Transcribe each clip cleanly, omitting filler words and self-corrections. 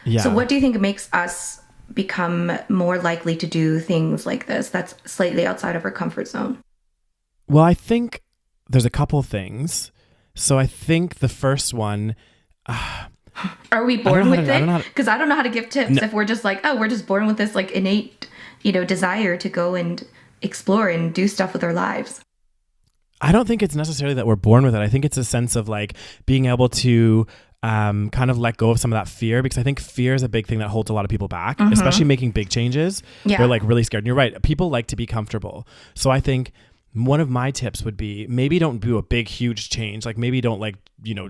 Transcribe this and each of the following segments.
So Yeah. what do you think makes us become more likely to do things like this that's slightly outside of our comfort zone? Well, I think there's a couple things. So I think the first one, Are we I don't born know how with to, I it? don't know how to, Because I don't know how to give tips if we're just like, oh, we're just born with this like innate, desire to go and explore and do stuff with our lives. I don't think it's necessarily that we're born with it. I think it's a sense of like being able to kind of let go of some of that fear, because I think fear is a big thing that holds a lot of people back, especially making big changes. Yeah. They're like really scared. And you're right. People like to be comfortable. So I think one of my tips would be maybe don't do a big, huge change. Like maybe don't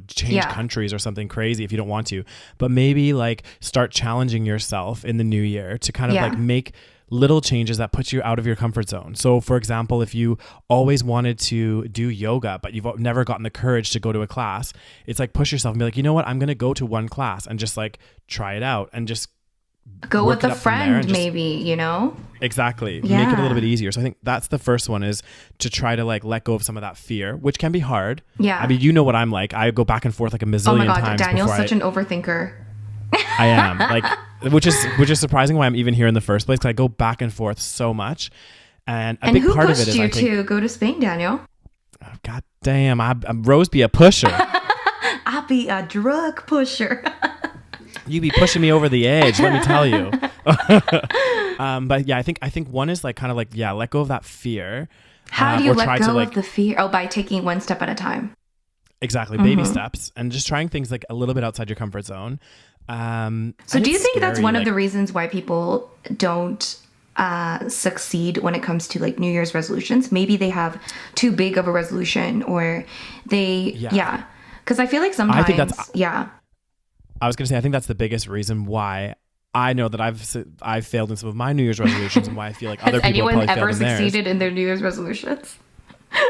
change countries or something crazy if you don't want to, but maybe like start challenging yourself in the new year to kind of like make little changes that put you out of your comfort zone. So for example, if you always wanted to do yoga, but you've never gotten the courage to go to a class, it's like push yourself and be like, you know what, I'm going to go to one class and just like try it out and just go with a friend, maybe, Exactly. Yeah. Make it a little bit easier. So I think that's the first one, is to try to like let go of some of that fear, which can be hard. Yeah. I mean, you know what I'm like. I go back and forth like a Oh my mazillion God, times. Daniel's such an overthinker. I am like, which is surprising why I'm even here in the first place, because I go back and forth so much. And a big who part of pushed it is you to go to Spain, Daniel? God damn, I'm Rose be a pusher. I'll be a drug pusher. You be pushing me over the edge, let me tell you. But yeah, I think one is like kind of like, let go of that fear. How do you or let try go to like, of the fear? Oh, by taking one step at a time. exactly, baby steps, and just trying things like a little bit outside your comfort zone. So do you think that's one of the reasons why people don't succeed when it comes to like New Year's resolutions? Maybe they have too big of a resolution, or they, because I feel like sometimes, I think that's, I was going to say, I think that's the biggest reason why I know that I've failed in some of my New Year's resolutions, and why I feel like other people have probably failed in theirs. Has anyone ever succeeded in their New Year's resolutions?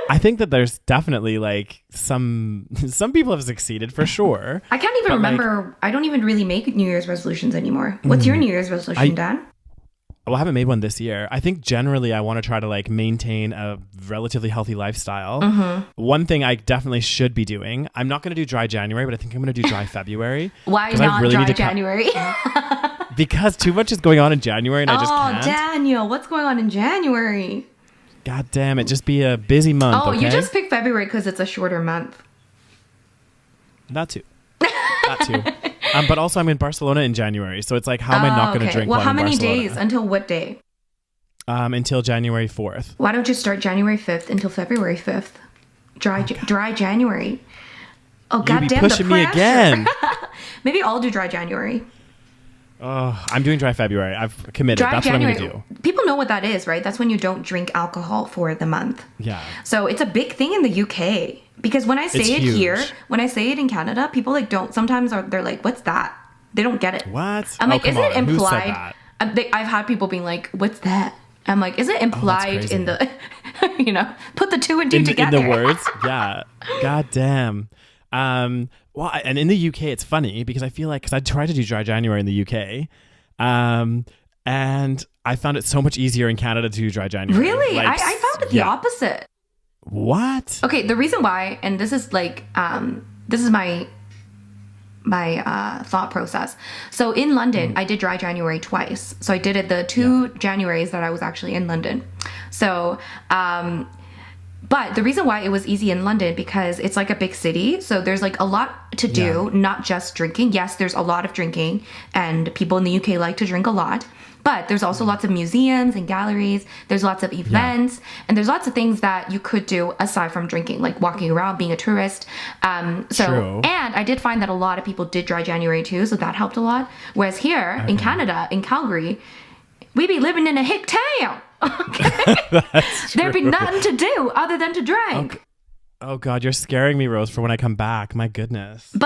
I think that there's definitely like some people have succeeded for sure. I can't even remember. I don't even really make New Year's resolutions anymore. What's your New Year's resolution, Dan? Well, I haven't made one this year. I think generally I want to try to like maintain a relatively healthy lifestyle. One thing I definitely should be doing, I'm not going to do dry January, but I think I'm going to do dry February. Why not dry January? Because too much is going on in January and I just can't. Oh, Daniel, what's going on in January? God damn it, just be a busy month. Oh, okay? You just picked February because it's a shorter month. That too. But also I'm in Barcelona in January, so it's like, how am I not going to drink? Well, how many Barcelona? days? Until what day? Until January 4th. Why don't you start January 5th until February 5th? Dry January. Oh, goddamn, the pressure. Pushing me again. Maybe I'll do dry January. Oh, I'm doing dry February. I've committed. That's January. What I'm going to do. People know what that is, right? That's when you don't drink alcohol for the month. Yeah. So it's a big thing in the UK. Because when I say it here, when I say it in Canada, people like don't, sometimes they're like, what's that? They don't get it. What? I'm like, isn't it implied? Who said that? I've had people being like, what's that? I'm like, is it implied in the, put the two and two together. In the words? Yeah. God damn. Well, and in the UK, it's funny because I feel like, because I tried to do dry January in the UK, and I found it so much easier in Canada to do dry January. Really? Like, I found it the opposite. What? Okay, the reason why, and this is like, this is my thought process. So in London, I did dry January twice. So I did it the two Januaries that I was actually in London. So, but the reason why it was easy in London, because it's like a big city. So there's like a lot to do, not just drinking. Yes, there's a lot of drinking and people in the UK like to drink a lot. But there's also lots of museums and galleries. There's lots of events. And there's lots of things that you could do aside from drinking, like walking around, being a tourist. True. And I did find that a lot of people did dry January too. So that helped a lot. Whereas here in Canada, in Calgary, we be living in a hick town. Okay? There'd be nothing to do other than to drink. Okay. Oh God, you're scaring me, Rose, for when I come back. My goodness.